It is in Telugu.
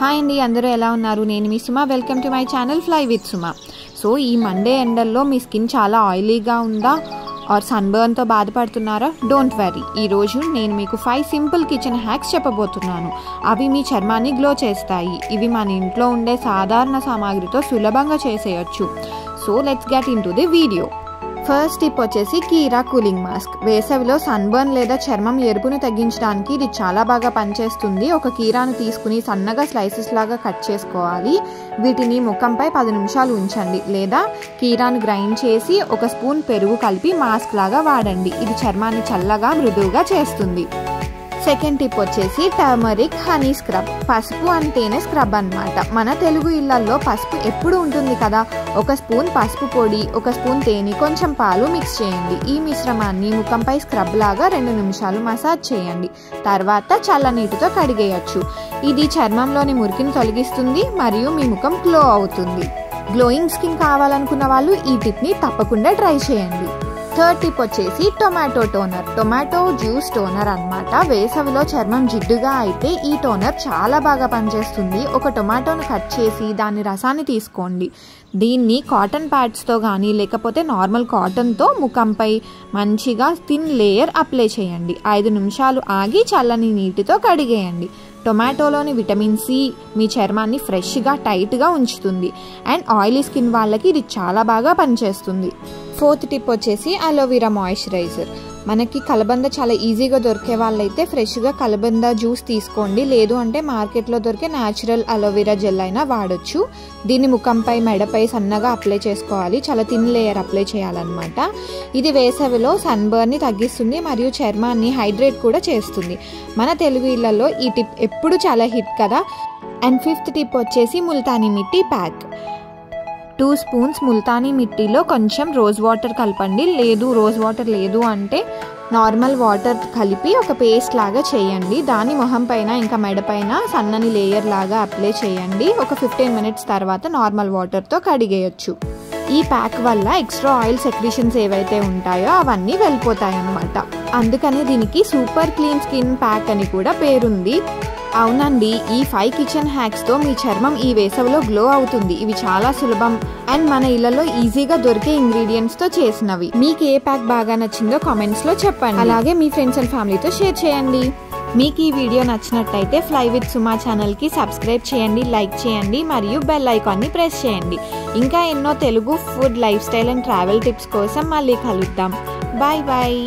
హాయ్ అండి, అందరూ ఎలా ఉన్నారు? నేను మీ Suma. Welcome to my channel fly with Suma. So ఈ మండే ఎండల్లో మీ స్కిన్ చాలా ఆయిలీగా ఉందా ఆర్ సన్బర్న్తో బాధపడుతున్నారా? డోంట్ వరీ, ఈరోజు నేను మీకు 5 సింపుల్ కిచెన్ హ్యాక్స్ చెప్పబోతున్నాను. అవి మీ చర్మాన్ని గ్లో చేస్తాయి. ఇవి మన ఇంట్లో ఉండే సాధారణ సామాగ్రితో సులభంగా చేసేయచ్చు. So let's get in to the video. First tip వచ్చేసి కీరా కూలింగ్ మాస్క్. వేసవిలో సన్బర్న్ లేదా చర్మం ఎరుపును తగ్గించడానికి ఇది చాలా బాగా పనిచేస్తుంది. ఒక కీరాను తీసుకుని సన్నగా స్లైసెస్ లాగా కట్ చేసుకోవాలి. వీటిని ముఖంపై 10 నిమిషాలు ఉంచండి, లేదా కీరాను గ్రైండ్ చేసి 1 స్పూన్ పెరుగు కలిపి మాస్క్ లాగా వాడండి. ఇది చర్మాన్ని చల్లగా మృదువుగా చేస్తుంది. సెకండ్ టిప్ వచ్చేసి టర్మరిక్ హనీ స్క్రబ్. పసుపు అంటేనే స్క్రబ్ అన్నమాట. మన తెలుగు ఇళ్లలో పసుపు ఎప్పుడు ఉంటుంది కదా. 1 స్పూన్ పసుపు పొడి, 1 స్పూన్ తేనె, కొంచెం పాలు మిక్స్ చేయండి. ఈ మిశ్రమాన్ని ముఖంపై స్క్రబ్ లాగా 2 నిమిషాలు మసాజ్ చేయండి. తర్వాత చల్లనీటితో కడిగేయచ్చు. ఇది చర్మంలోని మురికిని తొలగిస్తుంది మరియు మీ ముఖం గ్లో అవుతుంది. గ్లోయింగ్ స్కిన్ కావాలనుకున్న వాళ్ళు ఈ టిప్ని తప్పకుండా ట్రై చేయండి. థర్డ్ టిప్ వచ్చేసి tomato toner. Tomato juice toner అన్నమాట. వేసవిలో చర్మం జిడ్డుగా అయితే ఈ టోనర్ చాలా బాగా పనిచేస్తుంది. ఒక టొమాటోను కట్ చేసి దాని రసాన్ని తీసుకోండి. దీన్ని కాటన్ ప్యాడ్స్తో కానీ లేకపోతే నార్మల్ కాటన్తో ముఖంపై మంచిగా థిన్ లేయర్ అప్లై చేయండి. 5 నిమిషాలు ఆగి చల్లని నీటితో కడిగేయండి. టొమాటోలోని విటమిన్ సి మీ చర్మాన్ని ఫ్రెష్గా టైట్గా ఉంచుతుంది. అండ్ ఆయిలీ స్కిన్ వాళ్ళకి ఇది చాలా బాగా పనిచేస్తుంది. ఫోర్త్ టిప్ వచ్చేసి అలోవెరా మాయిశ్చరైజర్. మనకి కలబంద చాలా ఈజీగా దొరికే వాళ్ళైతే ఫ్రెష్గా కలబంద జ్యూస్ తీసుకోండి. లేదు అంటే మార్కెట్లో దొరికే న్యాచురల్ అలోవెరా జెల్ అయినా వాడచ్చు. దీన్ని ముఖంపై మెడపై సన్నగా అప్లై చేసుకోవాలి. చాలా థిన్ లేయర్ అప్లై చేయాలన్నమాట. ఇది వేసవిలో సన్బర్న్ని తగ్గిస్తుంది మరియు చర్మాన్ని హైడ్రేట్ కూడా చేస్తుంది. మన తెలుగు ఇళ్లలో ఈ టిప్ ఎప్పుడు చాలా హిట్ కదా. అండ్ ఫిఫ్త్ టిప్ వచ్చేసి ముల్తానీ మిట్టి ప్యాక్. 2 స్పూన్స్ ముల్తానీ మిట్టిలో కొంచెం రోజ్ వాటర్ కలపండి. రోజ్ వాటర్ లేదు అంటే నార్మల్ వాటర్ కలిపి ఒక పేస్ట్ లాగా చేయండి. దాని మొహం పైన ఇంకా మెడ పైన సన్నని లేయర్ లాగా అప్లై చేయండి. ఒక 15 మినిట్స్ తర్వాత నార్మల్ వాటర్తో కడిగేయచ్చు. ఈ ప్యాక్ వల్ల ఎక్స్ట్రా ఆయిల్ సెక్రీషన్స్ ఏవైతే ఉంటాయో అవన్నీ వెళ్ళిపోతాయి అన్నమాట. అందుకని దీనికి సూపర్ క్లీన్ స్కిన్ ప్యాక్ అని కూడా పేరుంది. అవునండి, ఈ 5 కిచెన్ హ్యాక్స్తో మీ చర్మం ఈ వేసవిలో గ్లో అవుతుంది. ఇవి చాలా సులభం అండ్ మన ఇళ్లలో ఈజీగా దొరికే ఇంగ్రీడియంట్స్తో చేసినవి. మీకు ఏ ప్యాక్ బాగా నచ్చిందో కామెంట్స్లో చెప్పండి. అలాగే మీ ఫ్రెండ్స్ అండ్ ఫ్యామిలీతో షేర్ చేయండి. మీకు ఈ వీడియో నచ్చినట్టయితే ఫ్లై విత్ సుమా ఛానల్కి సబ్స్క్రైబ్ చేయండి, లైక్ చేయండి మరియు బెల్ ఐకాన్ని ప్రెస్ చేయండి. ఇంకా ఎన్నో Telugu food, lifestyle and travel tips కోసం మళ్ళీ కలుద్దాం. Bye bye.